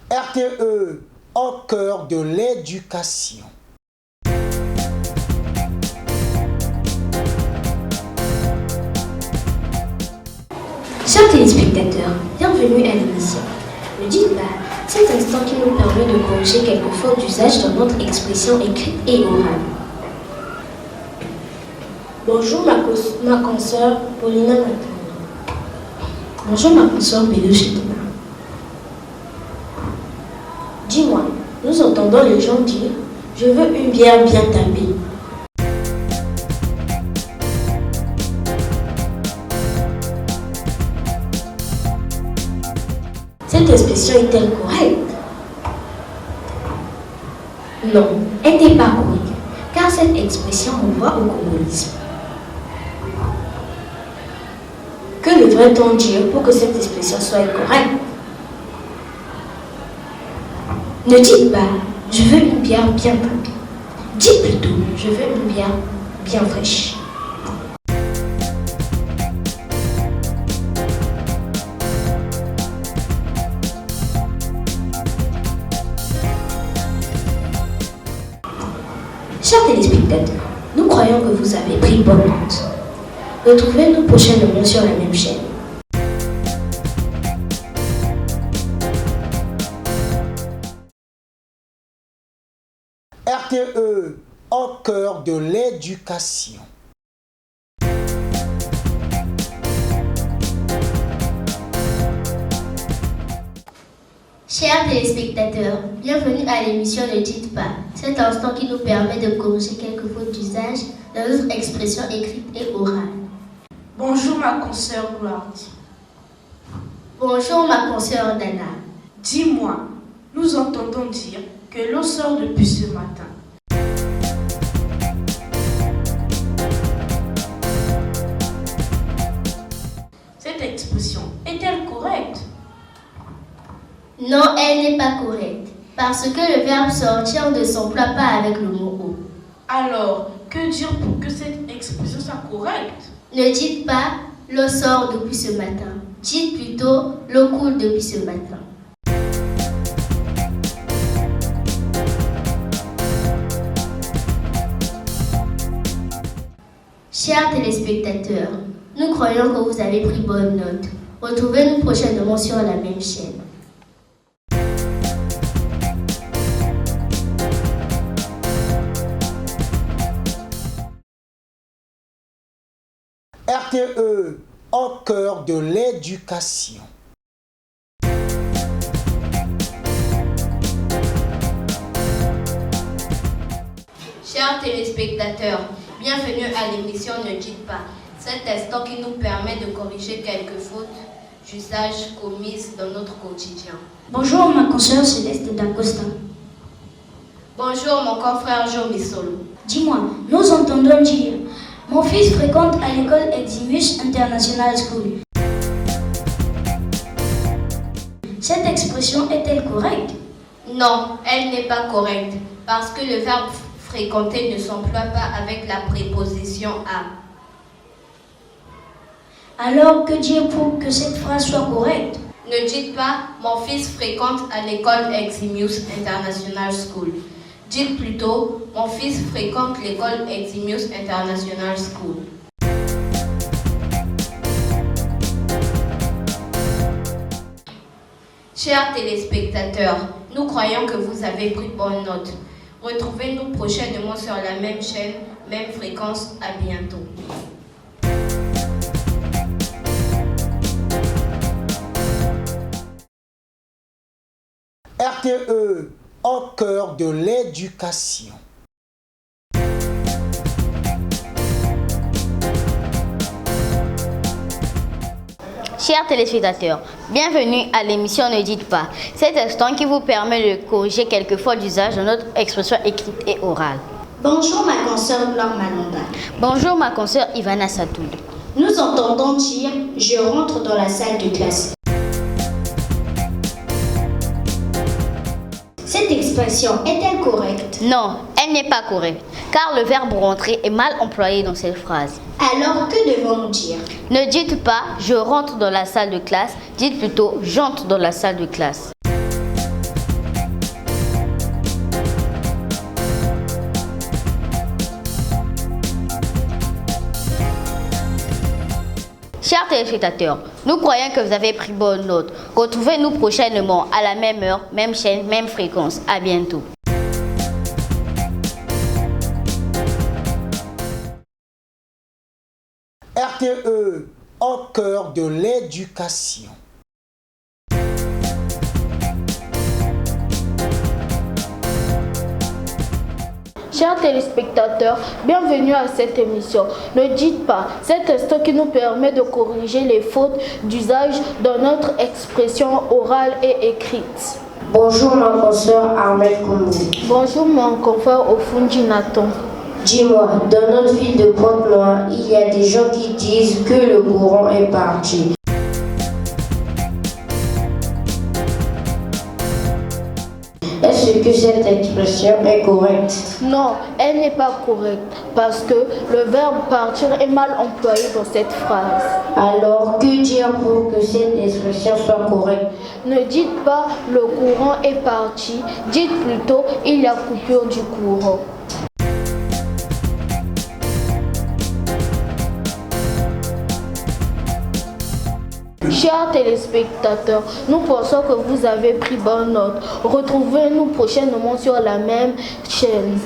RTE, au cœur de l'éducation. Chers téléspectateurs, bienvenue à l'émission. Ne dites pas, cet instant qui nous permet de corriger quelques fautes d'usage dans notre expression écrite et orale. Bonjour ma consoeur Paulina Matana. Bonjour ma consoeur Bélo Chetina. Dis-moi, nous entendons les gens dire « Je veux une bière bien tapée ». Cette expression est-elle correcte? Non, elle n'est pas correcte, car cette expression renvoie au communisme. Que devrait-on dire pour que cette expression soit correcte? Ne dites pas « je veux une bière bien tapée ». Dites plutôt « je veux une bière bien fraîche ». Chers téléspectateurs, nous croyons que vous avez pris bonne note. Retrouvez-nous prochainement sur la même chaîne. RTE, au cœur de l'éducation. Chers téléspectateurs, bienvenue à l'émission Ne dites pas, cet instant qui nous permet de corriger quelques fautes d'usage dans notre expression écrite et orale. Bonjour ma consoeur Gloire. Bonjour ma consoeur Dana. Dis-moi, nous entendons dire que l'eau sort depuis ce matin. Cette expression est-elle correcte? Non, elle n'est pas correcte, parce que le verbe sortir ne s'emploie pas avec le mot eau. Alors, que dire pour que cette expression soit correcte? Ne dites pas l'eau sort depuis ce matin. Dites plutôt l'eau coule depuis ce matin. Chers téléspectateurs, nous croyons que vous avez pris bonne note. Retrouvez-nous prochainement sur la même chaîne. RTE, au cœur de l'éducation. Chers téléspectateurs, bienvenue à l'émission Ne dites pas, cet instant qui nous permet de corriger quelques fautes d'usage commises dans notre quotidien. Bonjour ma consoeur Céleste d'Acosta. Bonjour mon confrère Jo Missolo. Dis-moi, nous entendons dire « Mon fils fréquente à l'école Eximus International School ». Cette expression est-elle correcte? Non, elle n'est pas correcte, parce que le verbe fréquenter ne s'emploie pas avec la préposition à. Alors, que dire pour que cette phrase soit correcte? Ne dites pas « Mon fils fréquente à l'école Eximus International School ». Dites plutôt « Mon fils fréquente l'école Eximus International School ». Chers téléspectateurs, nous croyons que vous avez pris bonne note. Retrouvez-nous prochainement sur la même chaîne, même fréquence. À bientôt. RTE, au cœur de l'éducation. Chers téléspectateurs, bienvenue à l'émission Ne dites pas, cet instant qui vous permet de corriger quelques fautes d'usage de notre expression écrite et orale. Bonjour ma consoeur Gloire Malonda. Bonjour ma consoeur Ivana Satoud. Nous entendons dire « Je rentre dans la salle de classe ». Cette expression est-elle correcte? Non, elle n'est pas correcte, car le verbe rentrer est mal employé dans cette phrase. Alors que devons-nous dire? Ne dites pas « je rentre dans la salle de classe », dites plutôt « j'entre dans la salle de classe ». Chers téléspectateurs, nous croyons que vous avez pris bonne note. Retrouvez-nous prochainement à la même heure, même chaîne, même fréquence. À bientôt. RTE, au cœur de l'éducation. Chers téléspectateurs, bienvenue à cette émission. Ne dites pas, c'est un instant qui nous permet de corriger les fautes d'usage dans notre expression orale et écrite. Bonjour ma consoeur Ahmed Koumou. Bonjour mon confrère Ofundi Nathan. Dis-moi, dans notre ville de Pointe-Noire, il y a des gens qui disent que le courant est parti. Est-ce que cette expression est correcte? Non, elle n'est pas correcte parce que le verbe partir est mal employé dans cette phrase. Alors, que dire pour que cette expression soit correcte? Ne dites pas le courant est parti, dites plutôt il y a coupure du courant. Chers téléspectateurs, nous pensons que vous avez pris bonne note. Retrouvez-nous prochainement sur la même chaîne.